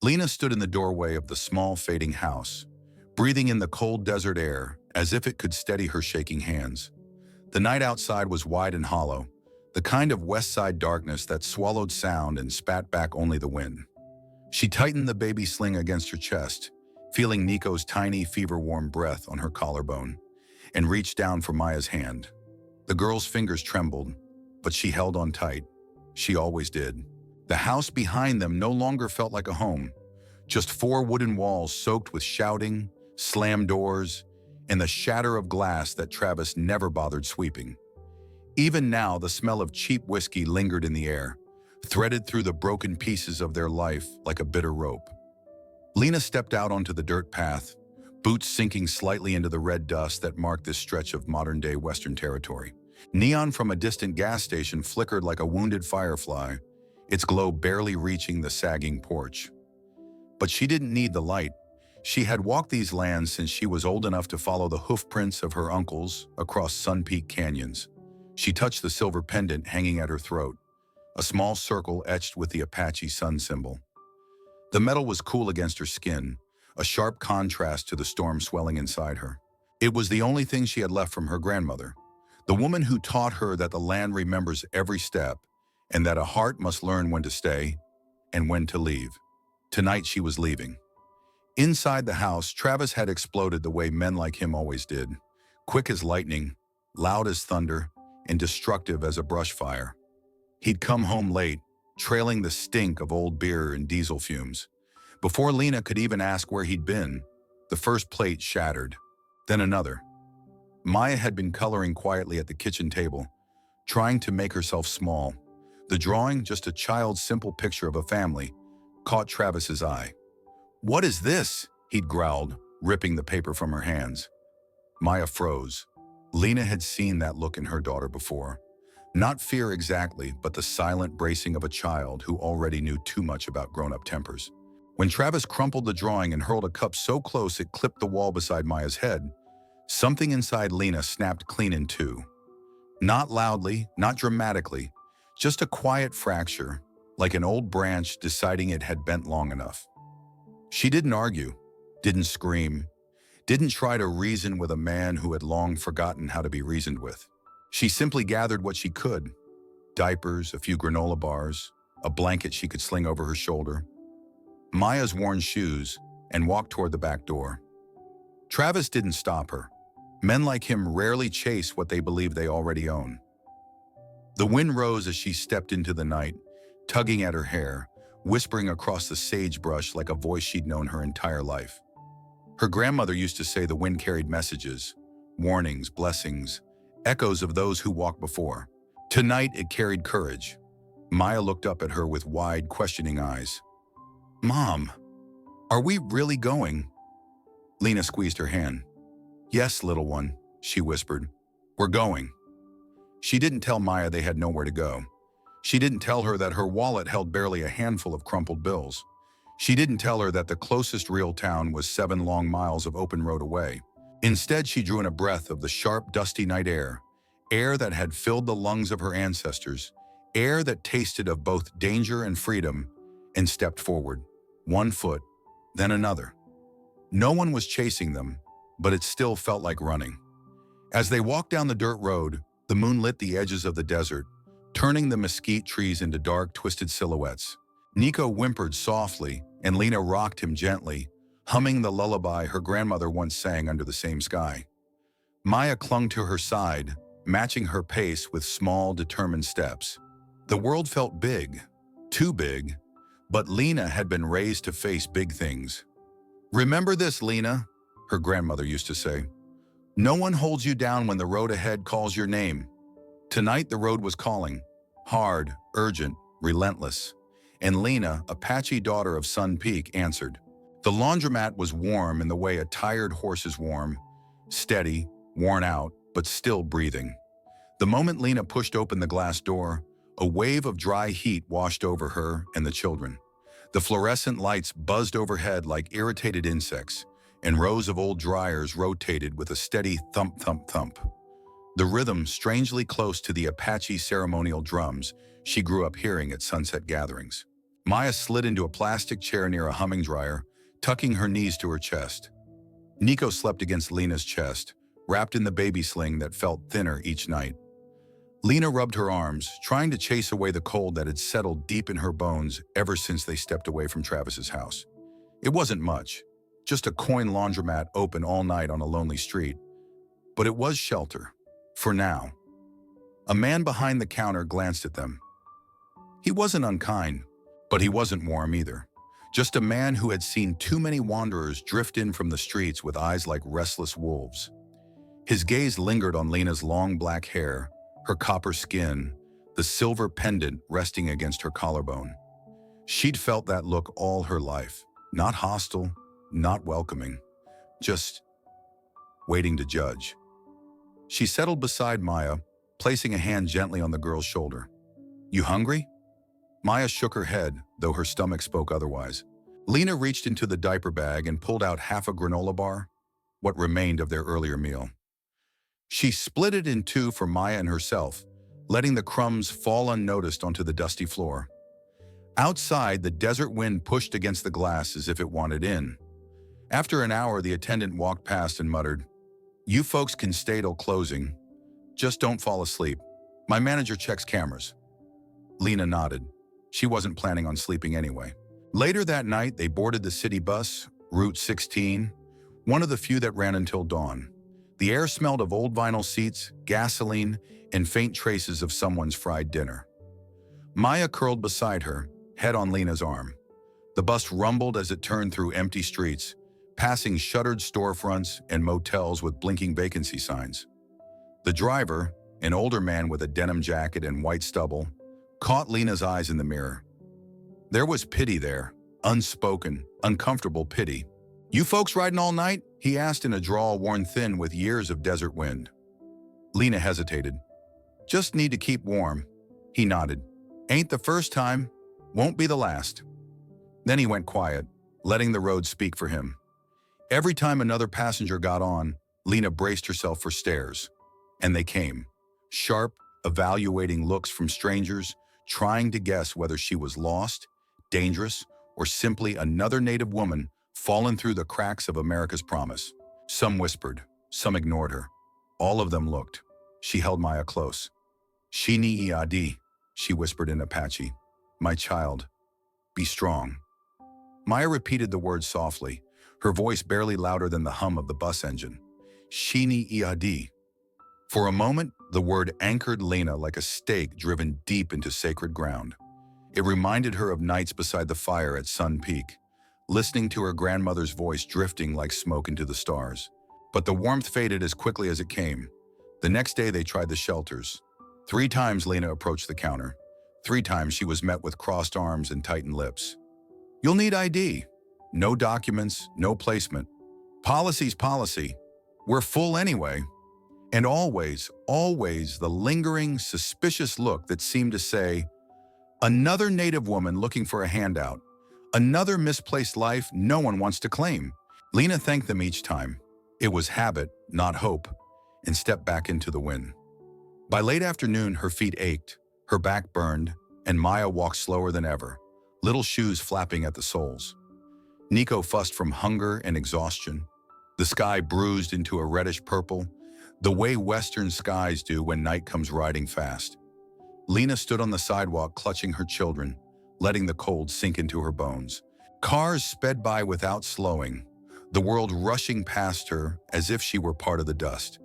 Lena stood in the doorway of the small, fading house, breathing in the cold desert air as if it could steady her shaking hands. The night outside was wide and hollow, the kind of west side darkness that swallowed sound and spat back only the wind. She tightened the baby sling against her chest, feeling Nico's tiny, fever-warm breath on her collarbone, and reached down for Maya's hand. The girl's fingers trembled, but she held on tight. She always did. The house behind them no longer felt like a home, just four wooden walls soaked with shouting, slammed doors, and the shatter of glass that Travis never bothered sweeping. Even now, the smell of cheap whiskey lingered in the air, threaded through the broken pieces of their life like a bitter rope. Lena stepped out onto the dirt path, boots sinking slightly into the red dust that marked this stretch of modern-day Western territory. Neon from a distant gas station flickered like a wounded firefly, its glow barely reaching the sagging porch. But she didn't need the light. She had walked these lands since she was old enough to follow the hoofprints of her uncles across Sun Peak canyons. She touched the silver pendant hanging at her throat, a small circle etched with the Apache sun symbol. The metal was cool against her skin, a sharp contrast to the storm swelling inside her. It was the only thing she had left from her grandmother, the woman who taught her that the land remembers every step and that a heart must learn when to stay and when to leave. Tonight she was leaving. Inside the house, Travis had exploded the way men like him always did, quick as lightning, loud as thunder, and destructive as a brush fire. He'd come home late, trailing the stink of old beer and diesel fumes. Before Lena could even ask where he'd been, the first plate shattered, then another. Maya had been coloring quietly at the kitchen table, trying to make herself small. The drawing, just a child's simple picture of a family, caught Travis's eye. "What is this?" he'd growled, ripping the paper from her hands. Maya froze. Lena had seen that look in her daughter before. Not fear exactly, but the silent bracing of a child who already knew too much about grown-up tempers. When Travis crumpled the drawing and hurled a cup so close it clipped the wall beside Maya's head, something inside Lena snapped clean in two. Not loudly, not dramatically, just a quiet fracture, like an old branch deciding it had bent long enough. She didn't argue, didn't scream, didn't try to reason with a man who had long forgotten how to be reasoned with. She simply gathered what she could: diapers, a few granola bars, a blanket she could sling over her shoulder, Maya's worn shoes, and walked toward the back door. Travis didn't stop her. Men like him rarely chase what they believe they already own. The wind rose as she stepped into the night, tugging at her hair, whispering across the sagebrush like a voice she'd known her entire life. Her grandmother used to say the wind carried messages, warnings, blessings, echoes of those who walked before. Tonight it carried courage. Maya looked up at her with wide, questioning eyes. "Mom, are we really going?" Lena squeezed her hand. "Yes, little one," she whispered. "We're going." She didn't tell Maya they had nowhere to go. She didn't tell her that her wallet held barely a handful of crumpled bills. She didn't tell her that the closest real town was 7 long miles of open road away. Instead, she drew in a breath of the sharp, dusty night air, air that had filled the lungs of her ancestors, air that tasted of both danger and freedom, and stepped forward, one foot, then another. No one was chasing them, but it still felt like running. As they walked down the dirt road, the moon lit the edges of the desert, turning the mesquite trees into dark, twisted silhouettes. Nico whimpered softly, and Lena rocked him gently, humming the lullaby her grandmother once sang under the same sky. Maya clung to her side, matching her pace with small, determined steps. The world felt big, too big, but Lena had been raised to face big things. "Remember this, Lena," her grandmother used to say. "No one holds you down when the road ahead calls your name." Tonight the road was calling, hard, urgent, relentless. And Lena, Apache daughter of Sun Peak, answered. The laundromat was warm in the way a tired horse is warm, steady, worn out, but still breathing. The moment Lena pushed open the glass door, a wave of dry heat washed over her and the children. The fluorescent lights buzzed overhead like irritated insects, and rows of old dryers rotated with a steady thump, thump, thump. The rhythm strangely close to the Apache ceremonial drums she grew up hearing at sunset gatherings. Maya slid into a plastic chair near a humming dryer, tucking her knees to her chest. Nico slept against Lena's chest, wrapped in the baby sling that felt thinner each night. Lena rubbed her arms, trying to chase away the cold that had settled deep in her bones ever since they stepped away from Travis's house. It wasn't much, just a coin laundromat open all night on a lonely street. But it was shelter, for now. A man behind the counter glanced at them. He wasn't unkind, but he wasn't warm either. Just a man who had seen too many wanderers drift in from the streets with eyes like restless wolves. His gaze lingered on Lena's long black hair, her copper skin, the silver pendant resting against her collarbone. She'd felt that look all her life, not hostile, not welcoming, just waiting to judge. She settled beside Maya, placing a hand gently on the girl's shoulder. "You hungry?" Maya shook her head, though her stomach spoke otherwise. Lena reached into the diaper bag and pulled out half a granola bar, what remained of their earlier meal. She split it in two for Maya and herself, letting the crumbs fall unnoticed onto the dusty floor. Outside, the desert wind pushed against the glass as if it wanted in. After an hour, the attendant walked past and muttered, "You folks can stay till closing. Just don't fall asleep. My manager checks cameras." Lena nodded. She wasn't planning on sleeping anyway. Later that night, they boarded the city bus, Route 16, one of the few that ran until dawn. The air smelled of old vinyl seats, gasoline, and faint traces of someone's fried dinner. Maya curled beside her, head on Lena's arm. The bus rumbled as it turned through empty streets, passing shuttered storefronts and motels with blinking vacancy signs. The driver, an older man with a denim jacket and white stubble, caught Lena's eyes in the mirror. There was pity there, unspoken, uncomfortable pity. "You folks riding all night?" he asked in a drawl worn thin with years of desert wind. Lena hesitated. "Just need to keep warm." He nodded. "Ain't the first time, won't be the last." Then he went quiet, letting the road speak for him. Every time another passenger got on, Lena braced herself for stares. And they came. Sharp, evaluating looks from strangers, trying to guess whether she was lost, dangerous, or simply another native woman fallen through the cracks of America's promise. Some whispered, some ignored her. All of them looked. She held Maya close. "Shini iadi," she whispered in Apache. "My child, be strong." Maya repeated the words softly, her voice barely louder than the hum of the bus engine. "Shini iadi." For a moment, the word anchored Lena like a stake driven deep into sacred ground. It reminded her of nights beside the fire at Sun Peak, listening to her grandmother's voice drifting like smoke into the stars. But the warmth faded as quickly as it came. The next day they tried the shelters. 3 times Lena approached the counter. 3 times she was met with crossed arms and tightened lips. "You'll need ID. No documents, no placement. Policy's policy. We're full anyway." And always, always the lingering, suspicious look that seemed to say, "Another native woman looking for a handout. Another misplaced life no one wants to claim." Lena thanked them each time. It was habit, not hope, and stepped back into the wind. By late afternoon, her feet ached, her back burned, and Maya walked slower than ever, little shoes flapping at the soles. Nico fussed from hunger and exhaustion. The sky bruised into a reddish purple, the way western skies do when night comes riding fast. Lena stood on the sidewalk clutching her children, letting the cold sink into her bones. Cars sped by without slowing, the world rushing past her as if she were part of the dust.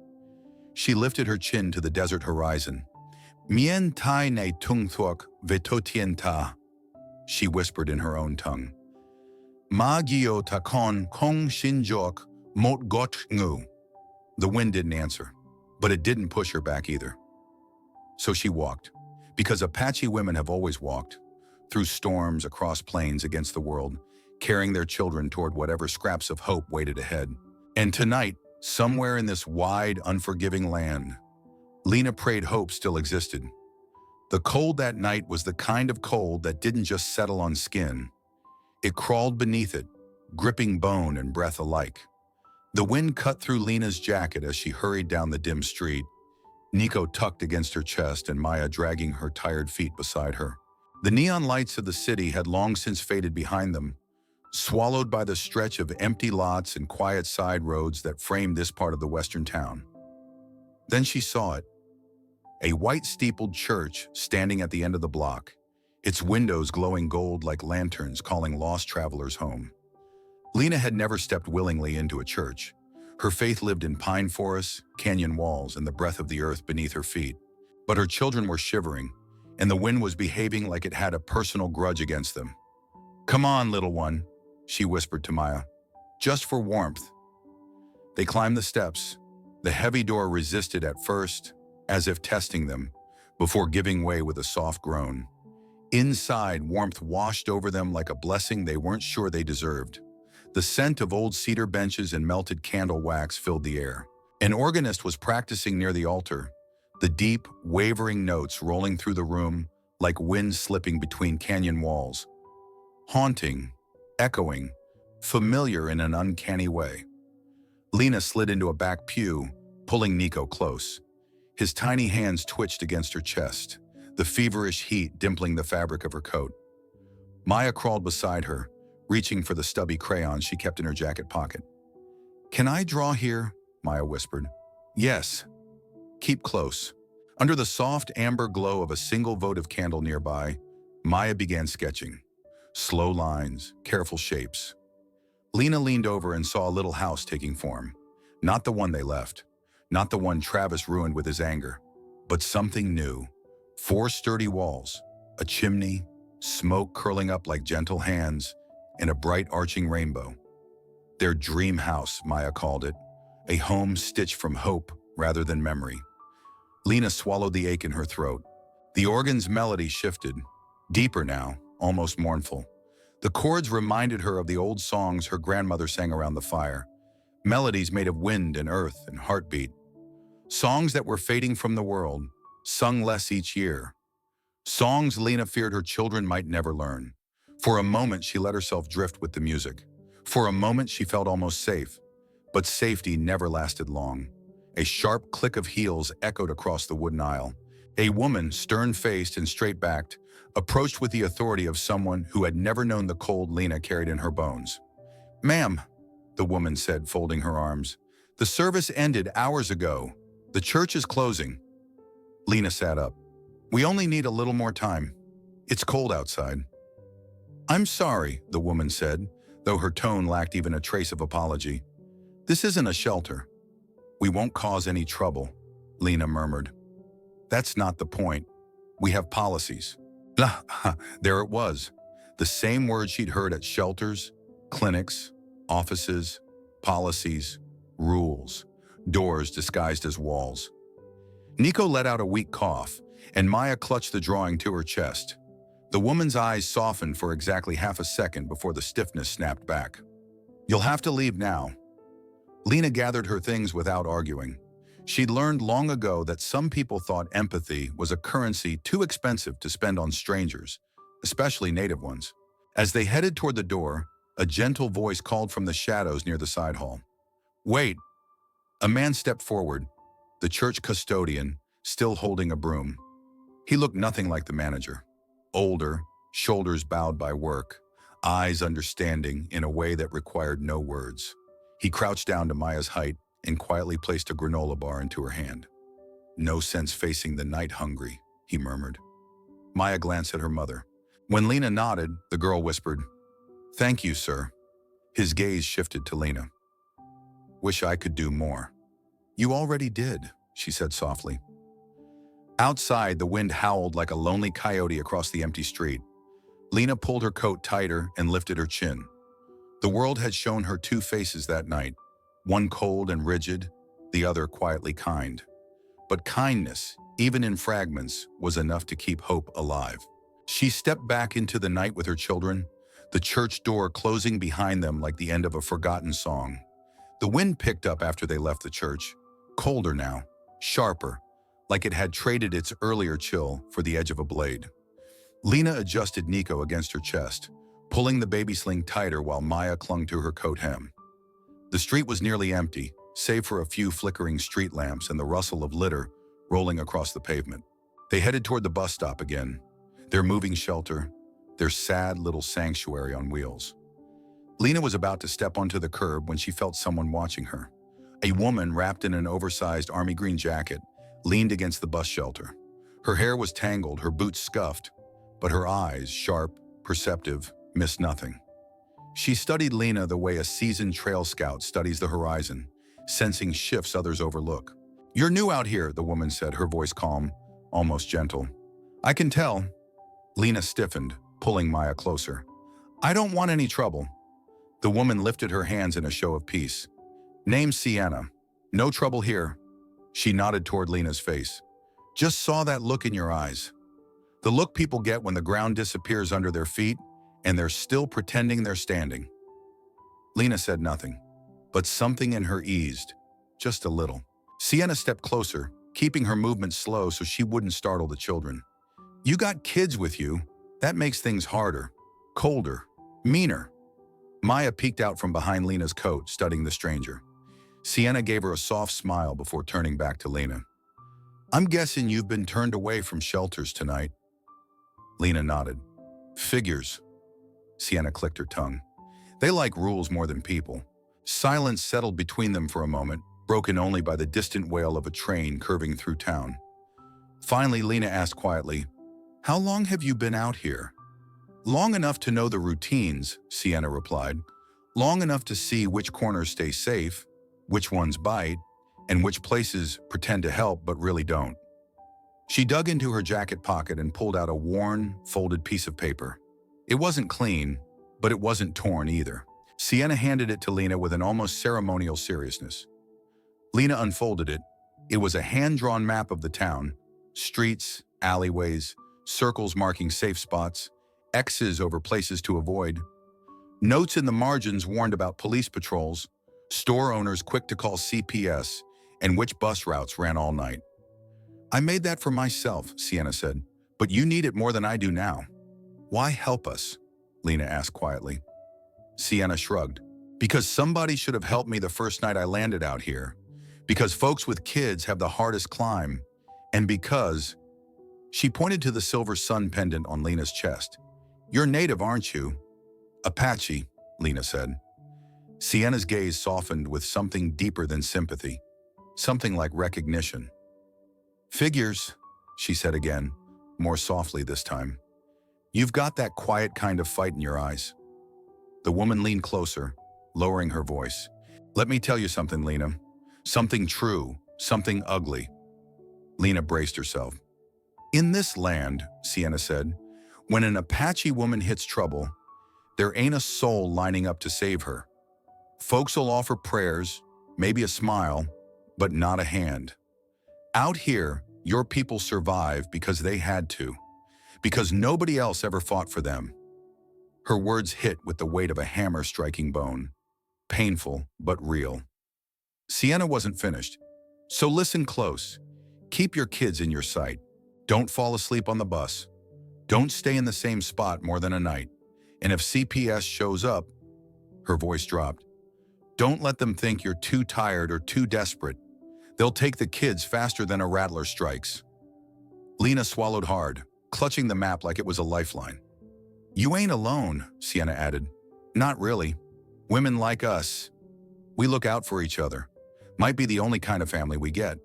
She lifted her chin to the desert horizon. "Mien tai ne tung thuok vetotien ta," she whispered in her own tongue. "Ma gio takon kong shinjok mot got ngu." The wind didn't answer, but it didn't push her back either. So she walked, because Apache women have always walked, through storms, across plains, against the world, carrying their children toward whatever scraps of hope waited ahead. And tonight, somewhere in this wide, unforgiving land, Lena prayed hope still existed. The cold that night was the kind of cold that didn't just settle on skin. It crawled beneath it, gripping bone and breath alike. The wind cut through Lena's jacket as she hurried down the dim street, Nico tucked against her chest and Maya dragging her tired feet beside her. The neon lights of the city had long since faded behind them, swallowed by the stretch of empty lots and quiet side roads that framed this part of the western town. Then she saw it, a white steepled church standing at the end of the block, its windows glowing gold like lanterns calling lost travelers home. Lena had never stepped willingly into a church. Her faith lived in pine forests, canyon walls, and the breath of the earth beneath her feet. But her children were shivering, and the wind was behaving like it had a personal grudge against them. "Come on, little one," she whispered to Maya, "just for warmth." They climbed the steps. The heavy door resisted at first, as if testing them, before giving way with a soft groan. Inside, warmth washed over them like a blessing they weren't sure they deserved. The scent of old cedar benches and melted candle wax filled the air. An organist was practicing near the altar, the deep, wavering notes rolling through the room like wind slipping between canyon walls. Haunting, echoing, familiar in an uncanny way. Lena slid into a back pew, pulling Nico close. His tiny hands twitched against her chest, the feverish heat dimpling the fabric of her coat. Maya crawled beside her, reaching for the stubby crayon she kept in her jacket pocket. "Can I draw here?" Maya whispered. "Yes. Keep close." Under the soft amber glow of a single votive candle nearby, Maya began sketching. Slow lines, careful shapes. Lena leaned over and saw a little house taking form. Not the one they left, not the one Travis ruined with his anger, but something new. 4 sturdy walls, a chimney, smoke curling up like gentle hands, and a bright arching rainbow. Their dream house, Maya called it, a home stitched from hope rather than memory. Lena swallowed the ache in her throat. The organ's melody shifted, deeper now, almost mournful. The chords reminded her of the old songs her grandmother sang around the fire, melodies made of wind and earth and heartbeat. Songs that were fading from the world, sung less each year. Songs Lena feared her children might never learn. For a moment, she let herself drift with the music. For a moment, she felt almost safe. But safety never lasted long. A sharp click of heels echoed across the wooden aisle. A woman, stern-faced and straight-backed, approached with the authority of someone who had never known the cold Lena carried in her bones. "Ma'am," the woman said, folding her arms, "the service ended hours ago. The church is closing." Lena sat up. "We only need a little more time. It's cold outside." "I'm sorry," the woman said, though her tone lacked even a trace of apology. "This isn't a shelter." "We won't cause any trouble," Lena murmured. "That's not the point. We have policies." There it was, the same word she'd heard at shelters, clinics, offices, policies, rules, doors disguised as walls. Nico let out a weak cough, and Maya clutched the drawing to her chest. The woman's eyes softened for exactly half a second before the stiffness snapped back. "You'll have to leave now." Lena gathered her things without arguing. She'd learned long ago that some people thought empathy was a currency too expensive to spend on strangers, especially native ones. As they headed toward the door, a gentle voice called from the shadows near the side hall. "Wait!" A man stepped forward, the church custodian, still holding a broom. He looked nothing like the manager. Older, shoulders bowed by work, eyes understanding in a way that required no words. He crouched down to Maya's height and quietly placed a granola bar into her hand. "No sense facing the night hungry," he murmured. Maya glanced at her mother. When Lena nodded, the girl whispered, "Thank you, sir." His gaze shifted to Lena. "Wish I could do more." "You already did," she said softly. Outside, the wind howled like a lonely coyote across the empty street. Lena pulled her coat tighter and lifted her chin. The world had shown her 2 faces that night, one cold and rigid, the other quietly kind. But kindness, even in fragments, was enough to keep hope alive. She stepped back into the night with her children, the church door closing behind them like the end of a forgotten song. The wind picked up after they left the church, colder now, sharper, like it had traded its earlier chill for the edge of a blade. Lena adjusted Nico against her chest, pulling the baby sling tighter while Maya clung to her coat hem. The street was nearly empty, save for a few flickering street lamps and the rustle of litter rolling across the pavement. They headed toward the bus stop again. their moving shelter, their sad little sanctuary on wheels. Lena was about to step onto the curb when she felt someone watching her. A woman wrapped in an oversized army green jacket leaned against the bus shelter. Her hair was tangled, her boots scuffed, but her eyes, sharp, perceptive, missed nothing. She studied Lena the way a seasoned trail scout studies the horizon, sensing shifts others overlook. "You're new out here," the woman said, her voice calm, almost gentle. "I can tell." Lena stiffened, pulling Maya closer. "I don't want any trouble." The woman lifted her hands in a show of peace. "Name's Sienna. No trouble here." She nodded toward Lena's face. "Just saw that look in your eyes. The look people get when the ground disappears under their feet and they're still pretending they're standing." Lena said nothing, but something in her eased, just a little. Sienna stepped closer, keeping her movement slow so she wouldn't startle the children. "You got kids with you. That makes things harder, colder, meaner." Maya peeked out from behind Lena's coat, studying the stranger. Sienna gave her a soft smile before turning back to Lena. "I'm guessing you've been turned away from shelters tonight." Lena nodded. "Figures." Sienna clicked her tongue. "They like rules more than people." Silence settled between them for a moment, broken only by the distant wail of a train curving through town. Finally, Lena asked quietly, "How long have you been out here?" "Long enough to know the routines," Sienna replied. "Long enough to see which corners stay safe, which ones bite, and which places pretend to help but really don't." She dug into her jacket pocket and pulled out a worn, folded piece of paper. It wasn't clean, but it wasn't torn either. Sienna handed it to Lena with an almost ceremonial seriousness. Lena unfolded it. It was a hand-drawn map of the town. Streets, alleyways, circles marking safe spots, X's over places to avoid. Notes in the margins warned about police patrols, store owners quick to call CPS, and which bus routes ran all night. "I made that for myself," Sienna said, "but you need it more than I do now." "Why help us?" Lena asked quietly. Sienna shrugged. "Because somebody should have helped me the first night I landed out here. Because folks with kids have the hardest climb. And because..." She pointed to the silver sun pendant on Lena's chest. "You're native, aren't you?" "Apache," Lena said. Sienna's gaze softened with something deeper than sympathy, something like recognition. "Figures," she said again, more softly this time. "You've got that quiet kind of fight in your eyes." The woman leaned closer, lowering her voice. "Let me tell you something, Lena. Something true, something ugly." Lena braced herself. "In this land," Sienna said, "when an Apache woman hits trouble, there ain't a soul lining up to save her. Folks will offer prayers, maybe a smile, but not a hand. Out here, your people survive because they had to, because nobody else ever fought for them." Her words hit with the weight of a hammer striking bone. Painful, but real. Sienna wasn't finished. "So listen close. Keep your kids in your sight. Don't fall asleep on the bus. Don't stay in the same spot more than a night. And if CPS shows up," her voice dropped, "don't let them think you're too tired or too desperate. They'll take the kids faster than a rattler strikes." Lena swallowed hard, clutching the map like it was a lifeline. "You ain't alone," Sienna added. "Not really. Women like us, we look out for each other. Might be the only kind of family we get."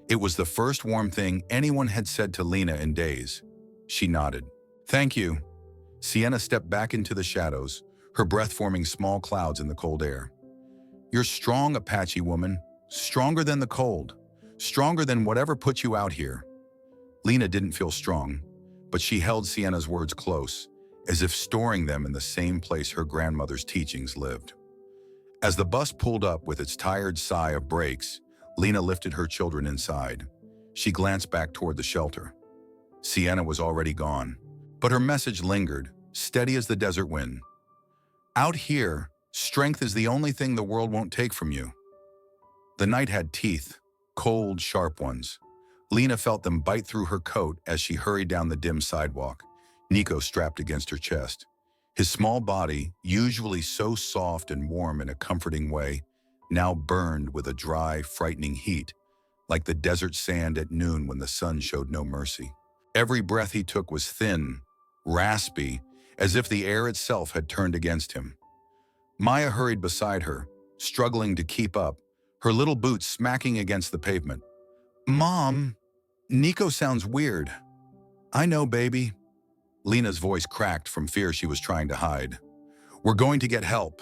It was the first warm thing anyone had said to Lena in days. She nodded. "Thank you." Sienna stepped back into the shadows, her breath forming small clouds in the cold air. "You're strong, Apache woman. Stronger than the cold. Stronger than whatever put you out here." Lena didn't feel strong, but she held Sienna's words close, as if storing them in the same place her grandmother's teachings lived. As the bus pulled up with its tired sigh of brakes, Lena lifted her children inside. She glanced back toward the shelter. Sienna was already gone, but her message lingered, steady as the desert wind. "Out here, strength is the only thing the world won't take from you." The night had teeth, cold, sharp ones. Lena felt them bite through her coat as she hurried down the dim sidewalk, Nico strapped against her chest. His small body, usually so soft and warm in a comforting way, now burned with a dry, frightening heat, like the desert sand at noon when the sun showed no mercy. Every breath he took was thin, raspy, as if the air itself had turned against him. Maya hurried beside her, struggling to keep up, her little boots smacking against the pavement. "Mom, Nico sounds weird." "I know, baby." Lena's voice cracked from fear she was trying to hide. "We're going to get help."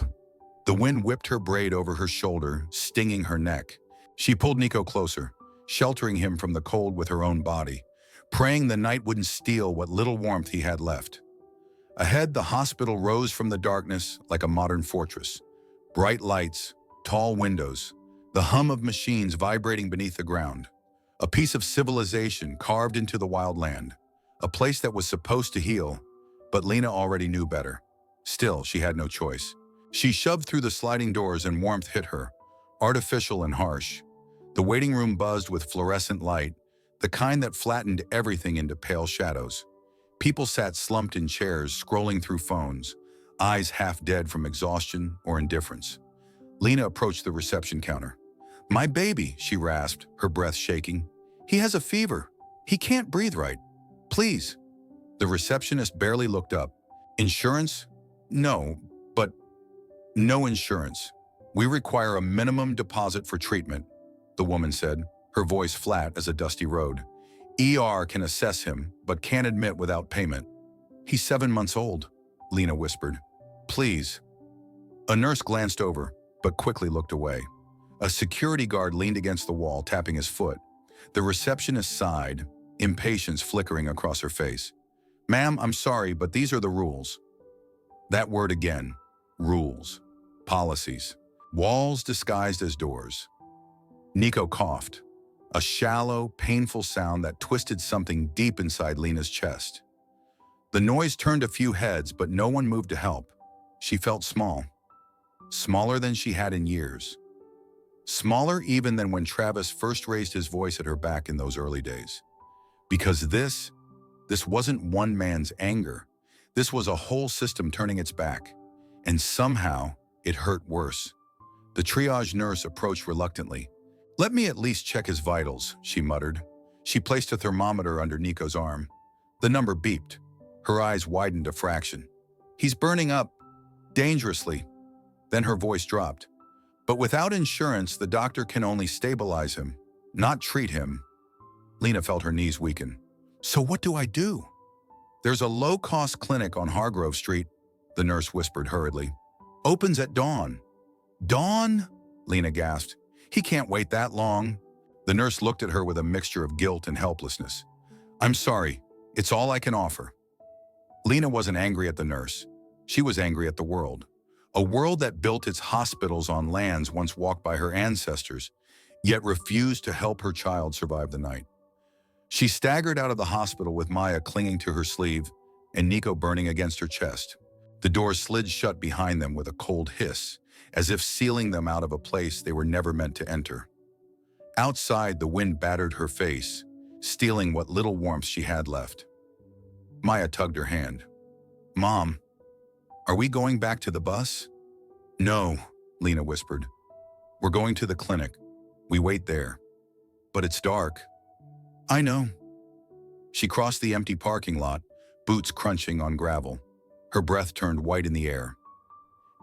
The wind whipped her braid over her shoulder, stinging her neck. She pulled Nico closer, sheltering him from the cold with her own body, praying the night wouldn't steal what little warmth he had left. Ahead, the hospital rose from the darkness like a modern fortress. Bright lights, tall windows, the hum of machines vibrating beneath the ground. A piece of civilization carved into the wild land. A place that was supposed to heal, but Lena already knew better. Still, she had no choice. She shoved through the sliding doors and warmth hit her, artificial and harsh. The waiting room buzzed with fluorescent light, the kind that flattened everything into pale shadows. People sat slumped in chairs, scrolling through phones, eyes half dead from exhaustion or indifference. Lena approached the reception counter. "My baby," she rasped, her breath shaking. "He has a fever. He can't breathe right. Please." The receptionist barely looked up. "Insurance? No, but no insurance. We require a minimum deposit for treatment," the woman said, her voice flat as a dusty road. "ER can assess him, but can't admit without payment." "He's 7 months old," Lena whispered. "Please." A nurse glanced over, but quickly looked away. A security guard leaned against the wall, tapping his foot. The receptionist sighed, impatience flickering across her face. "Ma'am, I'm sorry, but these are the rules." That word again. Rules. Policies. Walls disguised as doors. Nico coughed. A shallow, painful sound that twisted something deep inside Lena's chest. The noise turned a few heads, but no one moved to help. She felt small. Smaller than she had in years. Smaller even than when Travis first raised his voice at her back in those early days. Because this wasn't one man's anger. This was a whole system turning its back. And somehow, it hurt worse. The triage nurse approached reluctantly. "Let me at least check his vitals," she muttered. She placed a thermometer under Nico's arm. The number beeped. Her eyes widened a fraction. "He's burning up. Dangerously." Then her voice dropped. "But without insurance, the doctor can only stabilize him, not treat him." Lena felt her knees weaken. "So what do I do?" "There's a low-cost clinic on Hargrove Street," the nurse whispered hurriedly. "Opens at dawn." "Dawn?" Lena gasped. "He can't wait that long." The nurse looked at her with a mixture of guilt and helplessness. "I'm sorry. It's all I can offer." Lena wasn't angry at the nurse. She was angry at the world. A world that built its hospitals on lands once walked by her ancestors, yet refused to help her child survive the night. She staggered out of the hospital with Maya clinging to her sleeve and Nico burning against her chest. The door slid shut behind them with a cold hiss, as if sealing them out of a place they were never meant to enter. Outside, the wind battered her face, stealing what little warmth she had left. Maya tugged her hand. "Mom, are we going back to the bus?" "No," Lena whispered. "We're going to the clinic. We wait there." "But it's dark." "I know." She crossed the empty parking lot, boots crunching on gravel. Her breath turned white in the air.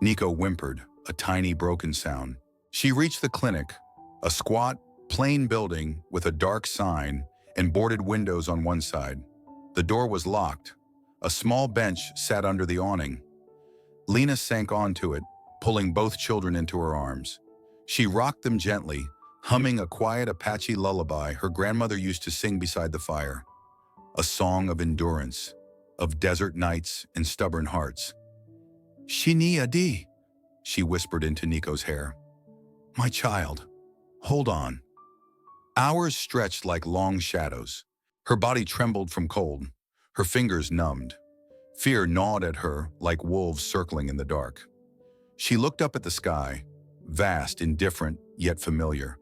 Nico whimpered, a tiny broken sound. She reached the clinic, a squat, plain building with a dark sign and boarded windows on one side. The door was locked. A small bench sat under the awning. Lena sank onto it, pulling both children into her arms. She rocked them gently, humming a quiet Apache lullaby her grandmother used to sing beside the fire. A song of endurance, of desert nights and stubborn hearts. "Shini Adi," she whispered into Nico's hair. "My child, hold on." Hours stretched like long shadows. Her body trembled from cold, her fingers numbed. Fear gnawed at her like wolves circling in the dark. She looked up at the sky, vast, indifferent, yet familiar.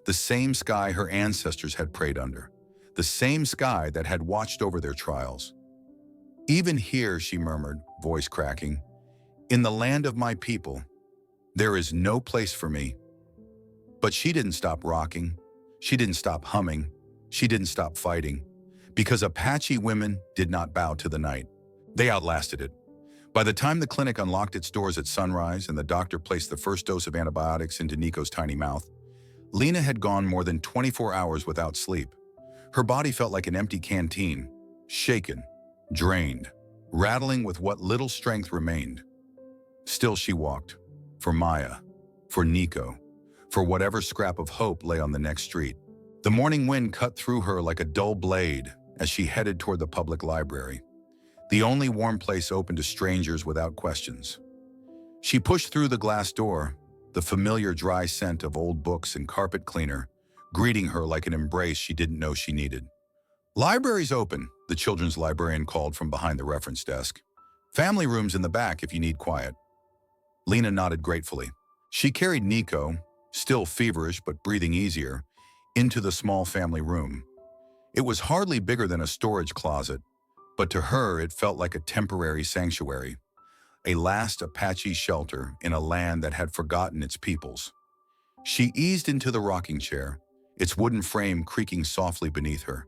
The same sky her ancestors had prayed under. The same sky that had watched over their trials. "Even here," she murmured, voice cracking, "in the land of my people, there is no place for me." But she didn't stop rocking. She didn't stop humming. She didn't stop fighting. Because Apache women did not bow to the night. They outlasted it. By the time the clinic unlocked its doors at sunrise and the doctor placed the first dose of antibiotics into Nico's tiny mouth, Lena had gone more than 24 hours without sleep. Her body felt like an empty canteen, shaken, drained, rattling with what little strength remained. Still she walked, for Maya, for Nico, for whatever scrap of hope lay on the next street. The morning wind cut through her like a dull blade as she headed toward the public library, the only warm place open to strangers without questions. She pushed through the glass door, the familiar dry scent of old books and carpet cleaner, greeting her like an embrace she didn't know she needed. "Library's open," the children's librarian called from behind the reference desk. "Family room's in the back if you need quiet." Lena nodded gratefully. She carried Nico, still feverish but breathing easier, into the small family room. It was hardly bigger than a storage closet, but to her it felt like a temporary sanctuary, a last Apache shelter in a land that had forgotten its peoples. She eased into the rocking chair, its wooden frame creaking softly beneath her.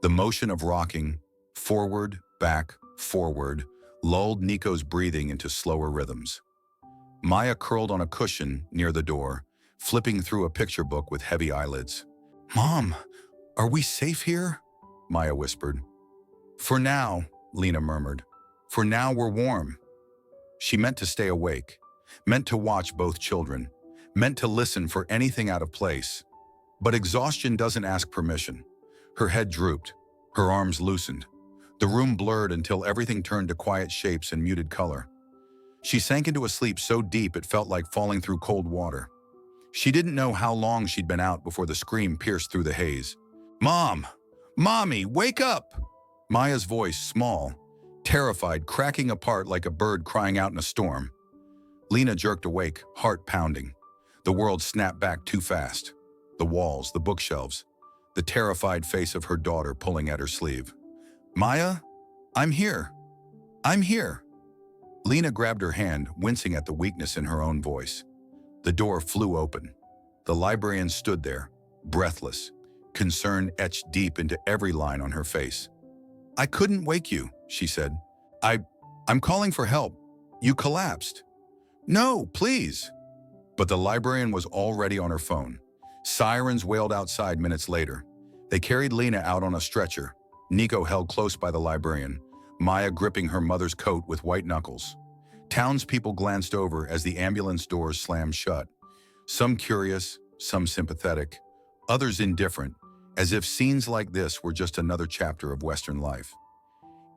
The motion of rocking, forward, back, forward, lulled Nico's breathing into slower rhythms. Maya curled on a cushion near the door, flipping through a picture book with heavy eyelids. "Mom, are we safe here?" Maya whispered. "For now," Lena murmured. "For now we're warm." She meant to stay awake, meant to watch both children, meant to listen for anything out of place. But exhaustion doesn't ask permission. Her head drooped, her arms loosened. The room blurred until everything turned to quiet shapes and muted color. She sank into a sleep so deep it felt like falling through cold water. She didn't know how long she'd been out before the scream pierced through the haze. "Mom! Mommy, wake up!" Maya's voice, small, terrified, cracking apart like a bird crying out in a storm. Lena jerked awake, heart pounding. The world snapped back too fast. The walls, the bookshelves, the terrified face of her daughter pulling at her sleeve. "Maya, I'm here. I'm here." Lena grabbed her hand, wincing at the weakness in her own voice. The door flew open. The librarian stood there, breathless, concern etched deep into every line on her face. "I couldn't wake you," she said. I'm calling for help. You collapsed." "No, please." But the librarian was already on her phone. Sirens wailed outside minutes later. They carried Lena out on a stretcher, Nico held close by the librarian, Maya gripping her mother's coat with white knuckles. Townspeople glanced over as the ambulance doors slammed shut. Some curious, some sympathetic, others indifferent, as if scenes like this were just another chapter of Western life.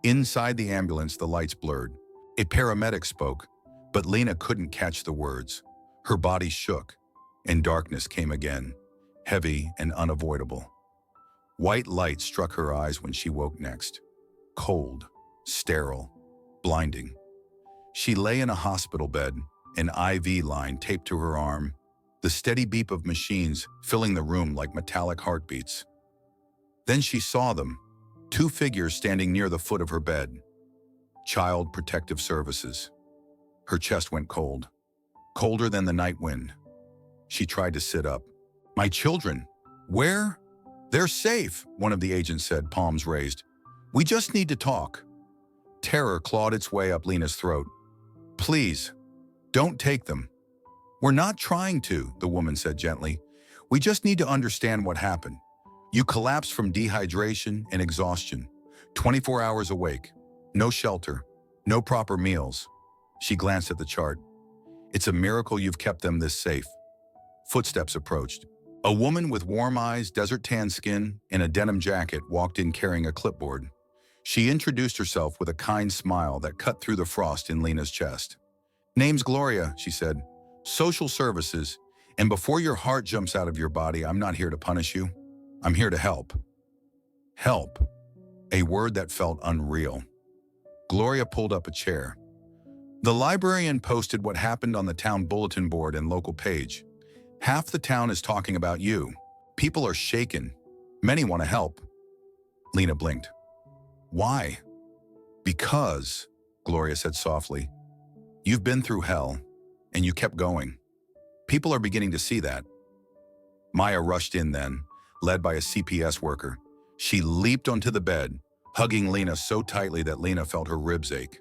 Inside the ambulance, the lights blurred. A paramedic spoke, but Lena couldn't catch the words. Her body shook, and darkness came again, heavy and unavoidable. White light struck her eyes when she woke next. Cold, sterile, blinding. She lay in a hospital bed, an IV line taped to her arm, the steady beep of machines filling the room like metallic heartbeats. Then she saw them, two figures standing near the foot of her bed. Child Protective Services. Her chest went cold, colder than the night wind. She tried to sit up. "My children, where?" "They're safe," one of the agents said, palms raised. "We just need to talk." Terror clawed its way up Lena's throat. "Please, don't take them." "We're not trying to," the woman said gently. "We just need to understand what happened. You collapsed from dehydration and exhaustion, 24 hours awake, no shelter, no proper meals." She glanced at the chart. "It's a miracle you've kept them this safe." Footsteps approached. A woman with warm eyes, desert tan skin, and a denim jacket walked in carrying a clipboard. She introduced herself with a kind smile that cut through the frost in Lena's chest. "Name's Gloria," she said. "Social services, and before your heart jumps out of your body, I'm not here to punish you. I'm here to help." Help. A word that felt unreal. Gloria pulled up a chair. "The librarian posted what happened on the town bulletin board and local page. Half the town is talking about you. People are shaken. Many want to help." Lena blinked. "Why?" "Because," Gloria said softly, "you've been through hell, and you kept going. People are beginning to see that." Maya rushed in then, led by a CPS worker. She leaped onto the bed, hugging Lena so tightly that Lena felt her ribs ache.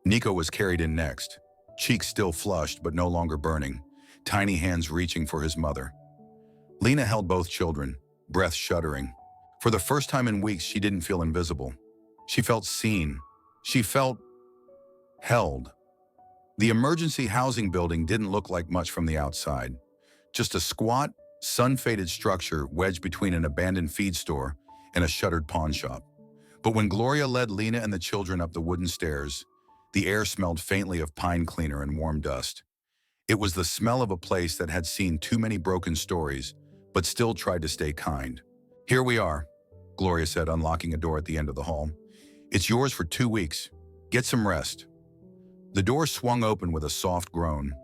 Nico was carried in next, cheeks still flushed but no longer burning, tiny hands reaching for his mother. Lena held both children, breath shuddering. For the first time in weeks, she didn't feel invisible. She felt seen. She felt held. The emergency housing building didn't look like much from the outside. Just a squat, sun-faded structure wedged between an abandoned feed store and a shuttered pawn shop. But when Gloria led Lena and the children up the wooden stairs, the air smelled faintly of pine cleaner and warm dust. It was the smell of a place that had seen too many broken stories, but still tried to stay kind. "Here we are," Gloria said, unlocking a door at the end of the hall. "It's yours for 2 weeks. Get some rest." The door swung open with a soft groan.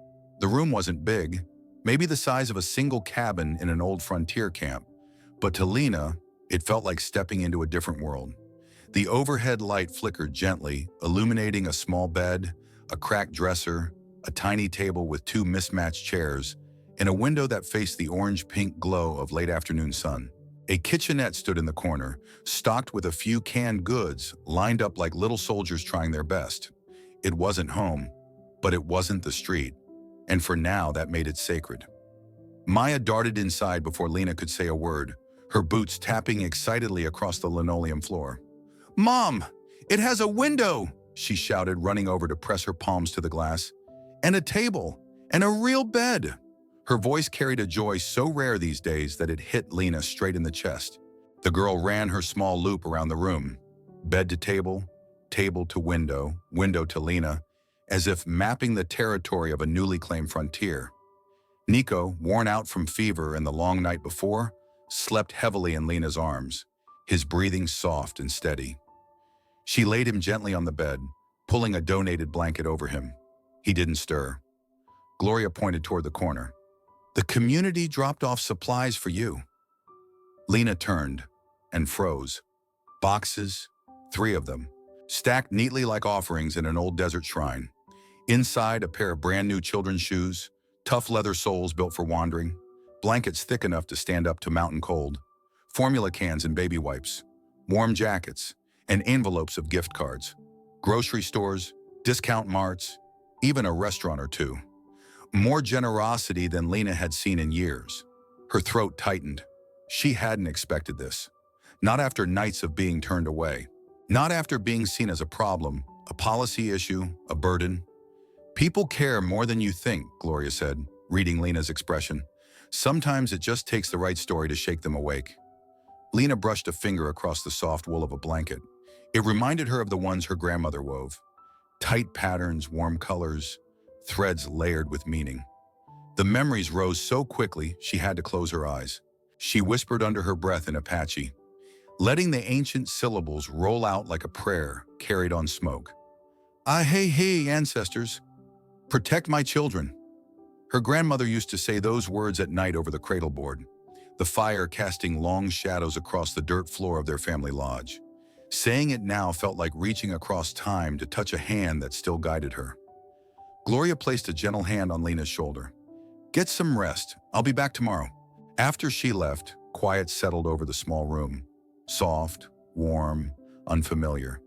The room wasn't big, maybe the size of a single cabin in an old frontier camp, but to Lena, it felt like stepping into a different world. The overhead light flickered gently, illuminating a small bed, a cracked dresser, a tiny table with 2 mismatched chairs, and a window that faced the orange-pink glow of late afternoon sun. A kitchenette stood in the corner, stocked with a few canned goods lined up like little soldiers trying their best. It wasn't home, but it wasn't the street, and for now that made it sacred. Maya darted inside before Lena could say a word, her boots tapping excitedly across the linoleum floor. "Mom, it has a window!" she shouted, running over to press her palms to the glass. "And a table, and a real bed!" Her voice carried a joy so rare these days that it hit Lena straight in the chest. The girl ran her small loop around the room, bed to table, table to window, window to Lena, as if mapping the territory of a newly claimed frontier. Nico, worn out from fever and the long night before, slept heavily in Lena's arms, his breathing soft and steady. She laid him gently on the bed, pulling a donated blanket over him. He didn't stir. Gloria pointed toward the corner. "The community dropped off supplies for you." Lena turned and froze. Boxes, 3 of them, stacked neatly like offerings in an old desert shrine. Inside, a pair of brand new children's shoes, tough leather soles built for wandering, blankets thick enough to stand up to mountain cold, formula cans and baby wipes, warm jackets, and envelopes of gift cards. Grocery stores, discount marts, even a restaurant or two. More generosity than Lena had seen in years. Her throat tightened. She hadn't expected this. Not after nights of being turned away. Not after being seen as a problem, a policy issue, a burden. "People care more than you think," Gloria said, reading Lena's expression. "Sometimes it just takes the right story to shake them awake." Lena brushed a finger across the soft wool of a blanket. It reminded her of the ones her grandmother wove. Tight patterns, warm colors, threads layered with meaning. The memories rose so quickly she had to close her eyes. She whispered under her breath in Apache, letting the ancient syllables roll out like a prayer carried on smoke. "Hey, ancestors, protect my children." Her grandmother used to say those words at night over the cradle board, the fire casting long shadows across the dirt floor of their family lodge. Saying it now felt like reaching across time to touch a hand that still guided her. Gloria placed a gentle hand on Lena's shoulder. "Get some rest. I'll be back tomorrow." After she left, quiet settled over the small room. Soft, warm, unfamiliar.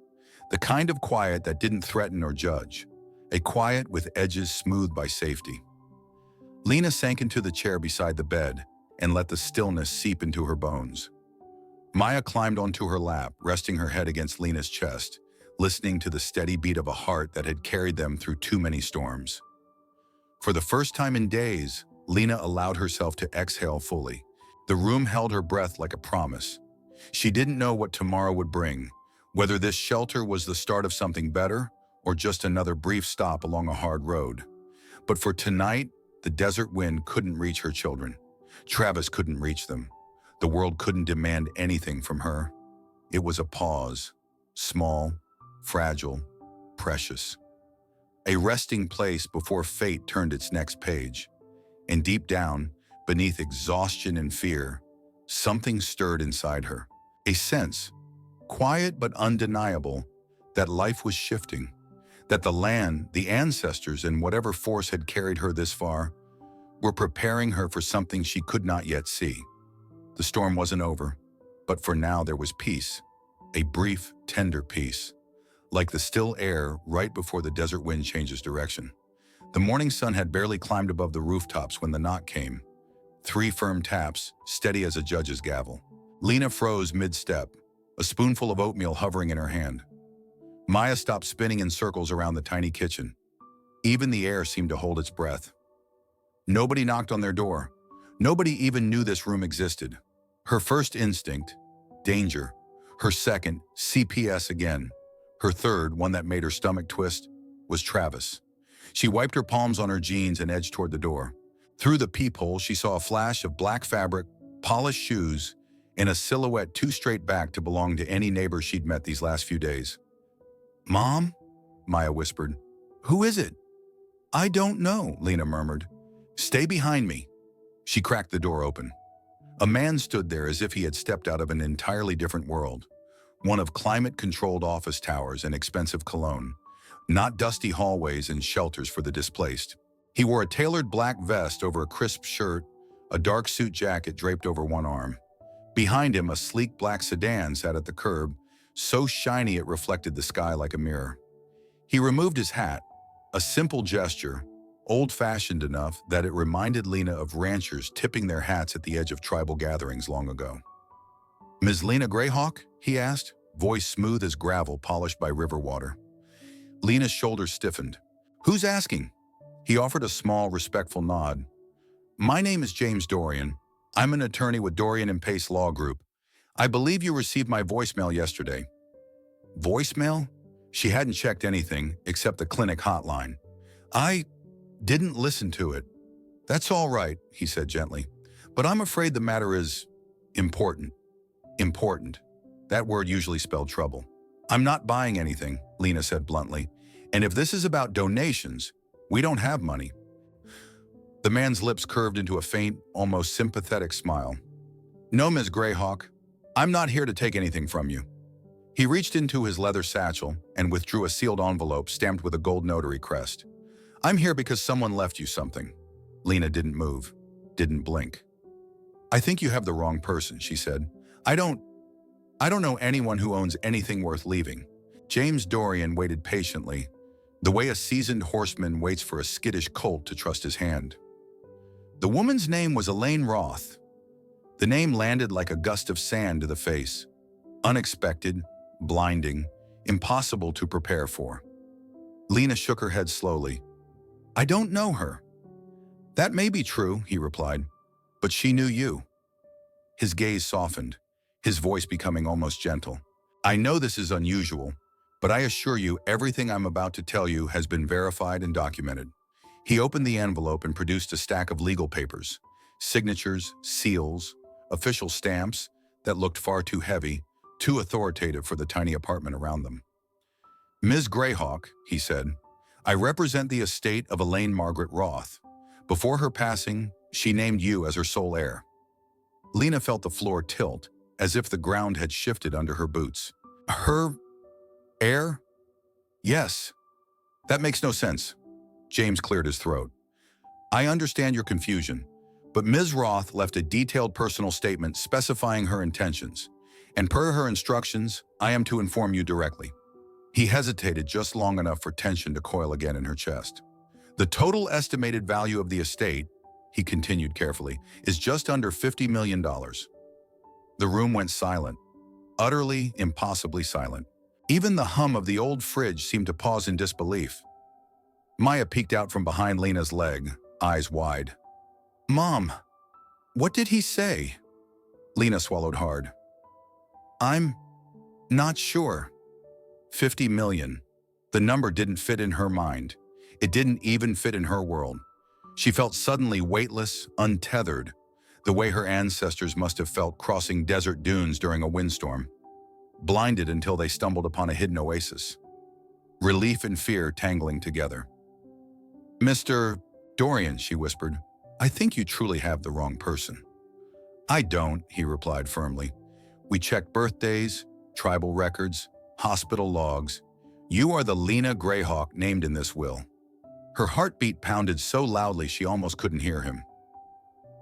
The kind of quiet that didn't threaten or judge. A quiet with edges smoothed by safety. Lena sank into the chair beside the bed and let the stillness seep into her bones. Maya climbed onto her lap, resting her head against Lena's chest, listening to the steady beat of a heart that had carried them through too many storms. For the first time in days, Lena allowed herself to exhale fully. The room held her breath like a promise. She didn't know what tomorrow would bring, whether this shelter was the start of something better or just another brief stop along a hard road. But for tonight, the desert wind couldn't reach her children. Travis couldn't reach them. The world couldn't demand anything from her. It was a pause, small, fragile, precious. A resting place before fate turned its next page. And deep down, beneath exhaustion and fear, something stirred inside her. A sense, quiet but undeniable, that life was shifting. That the land, the ancestors, and whatever force had carried her this far, were preparing her for something she could not yet see. The storm wasn't over. But for now there was peace, a brief, tender peace, like the still air right before the desert wind changes direction. The morning sun had barely climbed above the rooftops when the knock came. 3 firm taps, steady as a judge's gavel. Lena froze mid-step, a spoonful of oatmeal hovering in her hand. Maya stopped spinning in circles around the tiny kitchen. Even the air seemed to hold its breath. Nobody knocked on their door. Nobody even knew this room existed. Her first instinct, danger. Her second, CPS again. Her third, one that made her stomach twist, was Travis. She wiped her palms on her jeans and edged toward the door. Through the peephole, she saw a flash of black fabric, polished shoes, and a silhouette too straight back to belong to any neighbor she'd met these last few days. "Mom?" Maya whispered. "Who is it?" "I don't know," Lena murmured. "Stay behind me." She cracked the door open. A man stood there as if he had stepped out of an entirely different world, one of climate-controlled office towers and expensive cologne, not dusty hallways and shelters for the displaced. He wore a tailored black vest over a crisp shirt, a dark suit jacket draped over one arm. Behind him, a sleek black sedan sat at the curb, so shiny it reflected the sky like a mirror. He removed his hat, a simple gesture, old-fashioned enough that it reminded Lena of ranchers tipping their hats at the edge of tribal gatherings long ago. "Ms. Lena Greyhawk?" he asked, voice smooth as gravel polished by river water. Lena's shoulders stiffened. "Who's asking?" He offered a small, respectful nod. "My name is James Dorian. I'm an attorney with Dorian and Pace Law Group. I believe you received my voicemail yesterday." Voicemail? She hadn't checked anything except the clinic hotline. "I didn't listen to it." "That's all right," he said gently. "But I'm afraid the matter is important." Important. That word usually spelled trouble. "I'm not buying anything," Lena said bluntly. "And if this is about donations, we don't have money." The man's lips curved into a faint, almost sympathetic smile. "No, Ms. Greyhawk, I'm not here to take anything from you." He reached into his leather satchel and withdrew a sealed envelope stamped with a gold notary crest. "I'm here because someone left you something." Lena didn't move, didn't blink. "I think you have the wrong person," she said. I don't know anyone who owns anything worth leaving." James Dorian waited patiently, the way a seasoned horseman waits for a skittish colt to trust his hand. The woman's name was Elaine Roth. The name landed like a gust of sand to the face. Unexpected, blinding, impossible to prepare for. Lena shook her head slowly. "I don't know her." "That may be true," he replied, "but she knew you." His gaze softened, his voice becoming almost gentle. "I know this is unusual, but I assure you everything I'm about to tell you has been verified and documented." He opened the envelope and produced a stack of legal papers, signatures, seals, official stamps that looked far too heavy, too authoritative for the tiny apartment around them. "Ms. Greyhawk," he said, "I represent the estate of Elaine Margaret Roth. Before her passing, she named you as her sole heir." Lena felt the floor tilt, as if the ground had shifted under her boots. "Her heir?" "Yes. That makes no sense." James cleared his throat. "I understand your confusion, but Ms. Roth left a detailed personal statement specifying her intentions, and per her instructions, I am to inform you directly." He hesitated just long enough for tension to coil again in her chest. "The total estimated value of the estate," he continued carefully, "is just under $50 million. The room went silent, utterly, impossibly silent. Even the hum of the old fridge seemed to pause in disbelief. Maya peeked out from behind Lena's leg, eyes wide. "Mom, what did he say?" Lena swallowed hard. "I'm not sure." 50 million. The number didn't fit in her mind. It didn't even fit in her world. She felt suddenly weightless, untethered, the way her ancestors must have felt crossing desert dunes during a windstorm, blinded until they stumbled upon a hidden oasis. Relief and fear tangling together. "Mr. Dorian," she whispered, "I think you truly have the wrong person." "I don't," he replied firmly. "We checked birthdays, tribal records, hospital logs. You are the Lena Greyhawk named in this will." Her heartbeat pounded so loudly she almost couldn't hear him.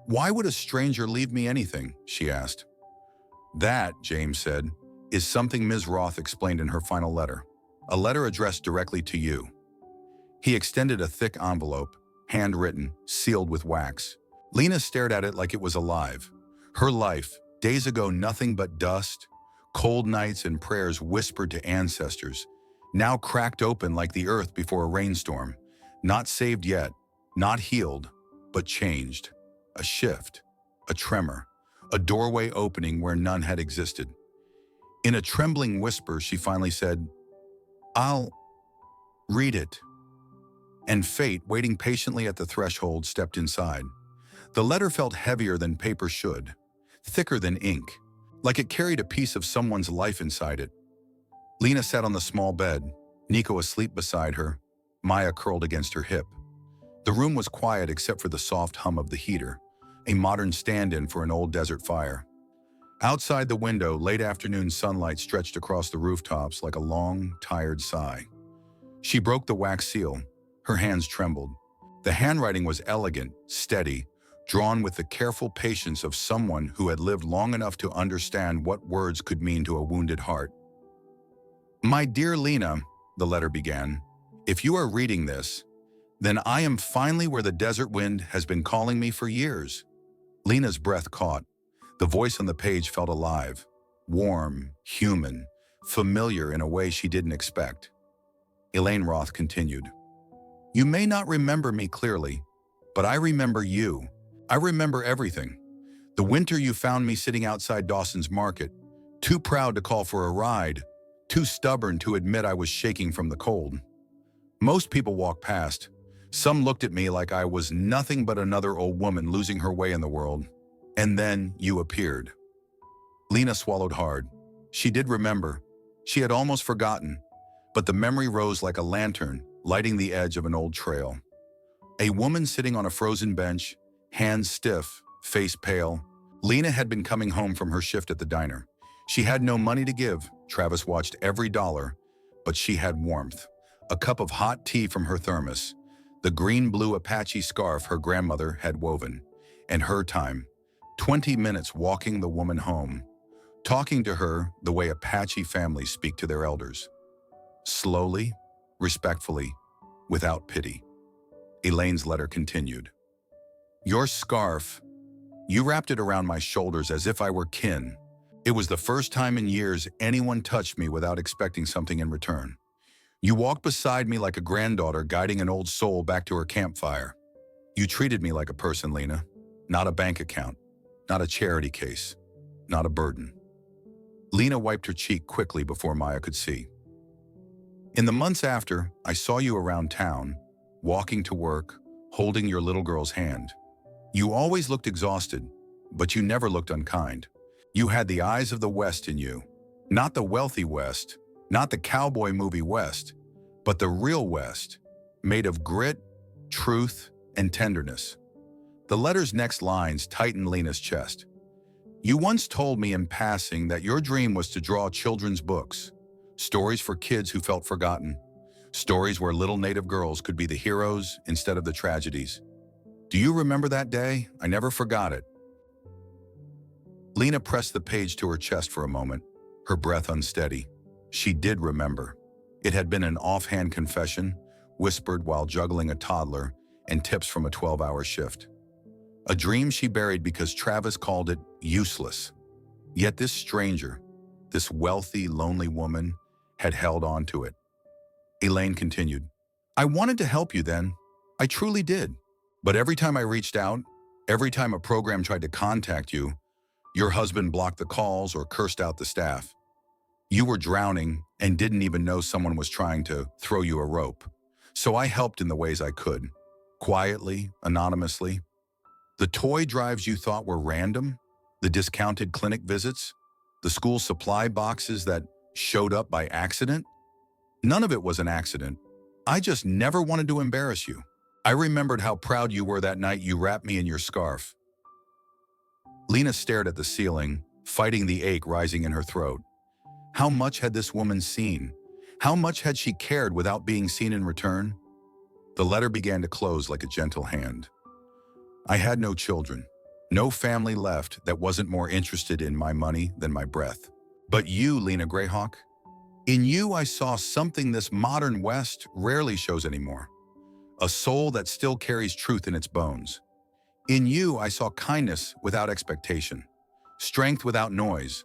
"Why would a stranger leave me anything?" she asked. That, James said, is something Ms. Roth explained in her final letter. A letter addressed directly to you. He extended a thick envelope, handwritten, sealed with wax. Lena stared at it like it was alive. Her life, days ago nothing but dust, cold nights and prayers whispered to ancestors, now cracked open like the earth before a rainstorm. Not saved yet, not healed, but changed. A shift, a tremor, a doorway opening where none had existed. In a trembling whisper, she finally said, "I'll read it." And fate, waiting patiently at the threshold, stepped inside. The letter felt heavier than paper should, thicker than ink, like it carried a piece of someone's life inside it. Lena sat on the small bed, Nico asleep beside her, Maya curled against her hip. The room was quiet except for the soft hum of the heater, a modern stand-in for an old desert fire. Outside the window, late afternoon sunlight stretched across the rooftops like a long, tired sigh. She broke the wax seal. Her hands trembled. The handwriting was elegant, steady, drawn with the careful patience of someone who had lived long enough to understand what words could mean to a wounded heart. "My dear Lena," the letter began, "if you are reading this, then I am finally where the desert wind has been calling me for years." Lena's breath caught. The voice on the page felt alive, warm, human, familiar in a way she didn't expect. Elaine Roth continued, "You may not remember me clearly, but I remember you. I remember everything. The winter you found me sitting outside Dawson's Market, too proud to call for a ride, too stubborn to admit I was shaking from the cold. Most people walked past. Some looked at me like I was nothing but another old woman losing her way in the world. And then you appeared." Lena swallowed hard. She did remember. She had almost forgotten, but the memory rose like a lantern, lighting the edge of an old trail. A woman sitting on a frozen bench, hands stiff, face pale. Lena had been coming home from her shift at the diner. She had no money to give. Travis watched every dollar, but she had warmth. A cup of hot tea from her thermos, the green-blue Apache scarf her grandmother had woven, and her time, 20 minutes walking the woman home, talking to her the way Apache families speak to their elders. Slowly, respectfully, without pity. Elaine's letter continued. "Your scarf, you wrapped it around my shoulders as if I were kin. It was the first time in years anyone touched me without expecting something in return. You walked beside me like a granddaughter guiding an old soul back to her campfire. You treated me like a person, Lena, not a bank account, not a charity case, not a burden." Lena wiped her cheek quickly before Maya could see. "In the months after, I saw you around town, walking to work, holding your little girl's hand. You always looked exhausted, but you never looked unkind. You had the eyes of the West in you. Not the wealthy West, not the cowboy movie West, but the real West, made of grit, truth, and tenderness." The letter's next lines tightened Lena's chest. "You once told me in passing that your dream was to draw children's books, stories for kids who felt forgotten, stories where little native girls could be the heroes instead of the tragedies. Do you remember that day? I never forgot it." Lena pressed the page to her chest for a moment, her breath unsteady. She did remember. It had been an offhand confession, whispered while juggling a toddler and tips from a 12-hour shift. A dream she buried because Travis called it useless. Yet this stranger, this wealthy, lonely woman, had held on to it. Elaine continued, "I wanted to help you then. I truly did. But every time I reached out, every time a program tried to contact you, your husband blocked the calls or cursed out the staff. You were drowning and didn't even know someone was trying to throw you a rope. So I helped in the ways I could, quietly, anonymously. The toy drives you thought were random, the discounted clinic visits, the school supply boxes that showed up by accident. None of it was an accident. I just never wanted to embarrass you. I remembered how proud you were that night you wrapped me in your scarf." Lena stared at the ceiling, fighting the ache rising in her throat. How much had this woman seen? How much had she cared without being seen in return? The letter began to close like a gentle hand. "I had no children. No family left that wasn't more interested in my money than my breath. But you, Lena Greyhawk, in you I saw something this modern West rarely shows anymore. A soul that still carries truth in its bones. In you I saw kindness without expectation, strength without noise,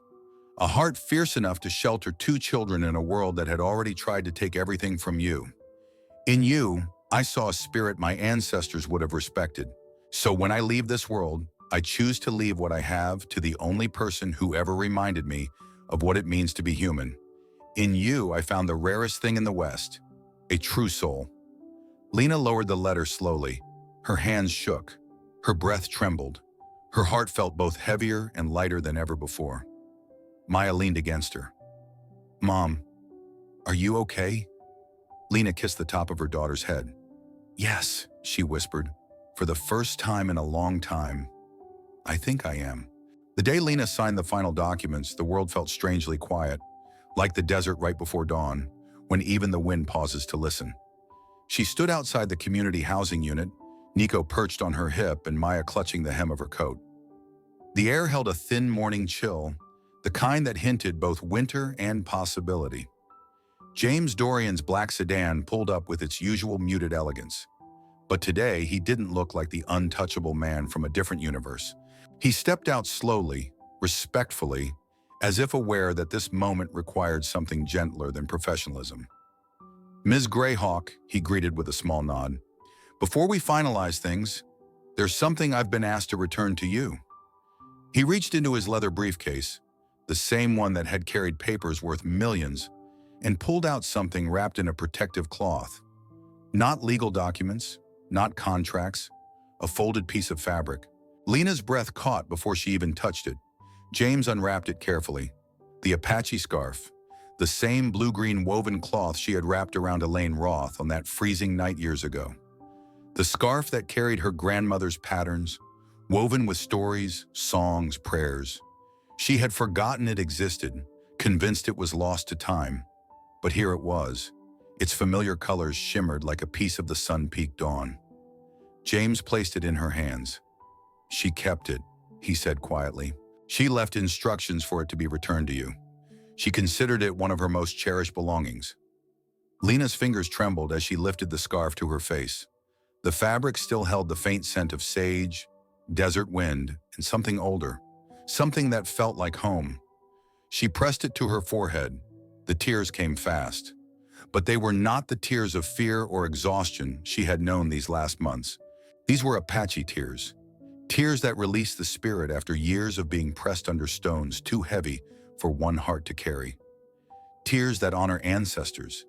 a heart fierce enough to shelter two children in a world that had already tried to take everything from you. In you, I saw a spirit my ancestors would have respected. So when I leave this world, I choose to leave what I have to the only person who ever reminded me of what it means to be human. In you, I found the rarest thing in the West, a true soul. Lena lowered the letter slowly. Her hands shook. Her breath trembled. Her heart felt both heavier and lighter than ever before. Maya leaned against her. "Mom, are you okay?" Lena kissed the top of her daughter's head. "Yes," she whispered. "For the first time in a long time, I think I am." The day Lena signed the final documents, the world felt strangely quiet, like the desert right before dawn, when even the wind pauses to listen. She stood outside the community housing unit, Nico perched on her hip and Maya clutching the hem of her coat. The air held a thin morning chill, the kind that hinted both winter and possibility. James Dorian's black sedan pulled up with its usual muted elegance. But today, he didn't look like the untouchable man from a different universe. He stepped out slowly, respectfully, as if aware that this moment required something gentler than professionalism. "Ms. Greyhawk," he greeted with a small nod. "Before we finalize things, there's something I've been asked to return to you." He reached into his leather briefcase, the same one that had carried papers worth millions, and pulled out something wrapped in a protective cloth. Not legal documents, not contracts, a folded piece of fabric. Lena's breath caught before she even touched it. James unwrapped it carefully. The Apache scarf, the same blue-green woven cloth she had wrapped around Elaine Roth on that freezing night years ago. The scarf that carried her grandmother's patterns, woven with stories, songs, prayers. She had forgotten it existed, convinced it was lost to time. But here it was. Its familiar colors shimmered like a piece of the sun-peaked dawn. James placed it in her hands. "She kept it," he said quietly. "She left instructions for it to be returned to you. She considered it one of her most cherished belongings." Lena's fingers trembled as she lifted the scarf to her face. The fabric still held the faint scent of sage, desert wind, and something older, something that felt like home. She pressed it to her forehead. The tears came fast. But they were not the tears of fear or exhaustion she had known these last months. These were Apache tears. Tears that released the spirit after years of being pressed under stones too heavy for one heart to carry. Tears that honor ancestors.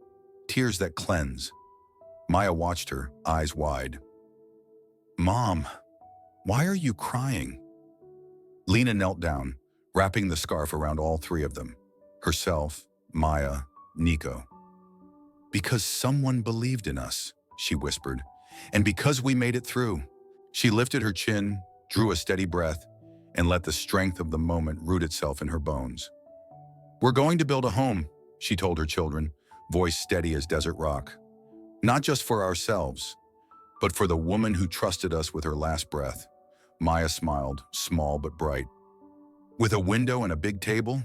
Tears that cleanse. Maya watched her, eyes wide. "Mom, why are you crying?" Lena knelt down, wrapping the scarf around all three of them. Herself, Maya, Nico. "Because someone believed in us," she whispered, "and because we made it through." She lifted her chin, drew a steady breath, and let the strength of the moment root itself in her bones. "We're going to build a home," she told her children, voice steady as desert rock. "Not just for ourselves, but for the woman who trusted us with her last breath." Maya smiled, small but bright. "With a window and a big table?"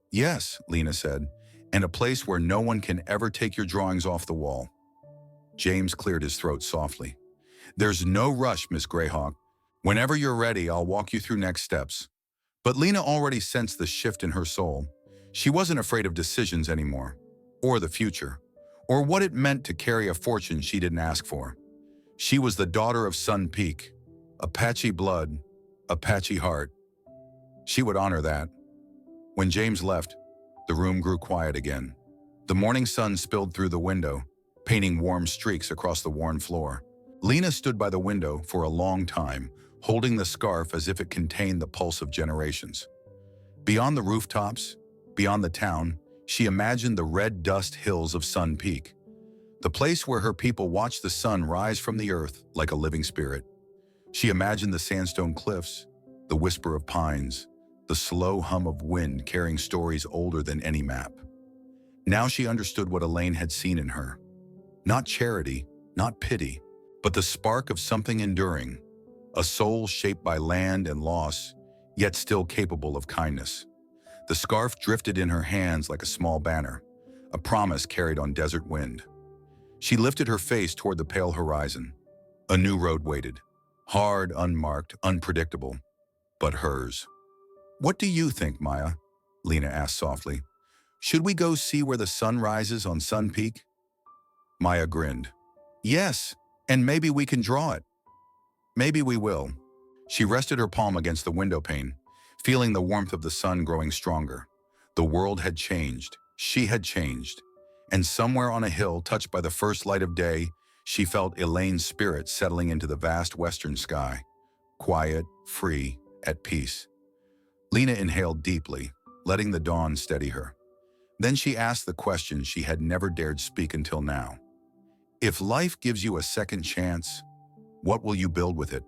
"Yes," Lena said, "and a place where no one can ever take your drawings off the wall." James cleared his throat softly. "There's no rush, Miss Greyhawk. Whenever you're ready, I'll walk you through next steps." But Lena already sensed the shift in her soul. She wasn't afraid of decisions anymore, or the future, or what it meant to carry a fortune she didn't ask for. She was the daughter of Sun Peak, Apache blood, Apache heart. She would honor that. When James left, the room grew quiet again. The morning sun spilled through the window, painting warm streaks across the worn floor. Lena stood by the window for a long time, holding the scarf as if it contained the pulse of generations. Beyond the rooftops, beyond the town, she imagined the red dust hills of Sun Peak, the place where her people watched the sun rise from the earth like a living spirit. She imagined the sandstone cliffs, the whisper of pines, the slow hum of wind carrying stories older than any map. Now she understood what Elaine had seen in her. Not charity, not pity, but the spark of something enduring. a soul shaped by land and loss, yet still capable of kindness. The scarf drifted in her hands like a small banner, a promise carried on desert wind. She lifted her face toward the pale horizon. A new road waited, hard, unmarked, unpredictable, but hers. "What do you think, Maya?" Lena asked softly. "Should we go see where the sun rises on Sun Peak?" Maya grinned. "Yes, and maybe we can draw it." "Maybe we will." She rested her palm against the window pane, feeling the warmth of the sun growing stronger. The world had changed. She had changed. And somewhere on a hill, touched by the first light of day, she felt Elaine's spirit settling into the vast western sky. Quiet, free, at peace. Lena inhaled deeply, letting the dawn steady her. Then she asked the question she had never dared speak until now. "If life gives you a second chance, what will you build with it?"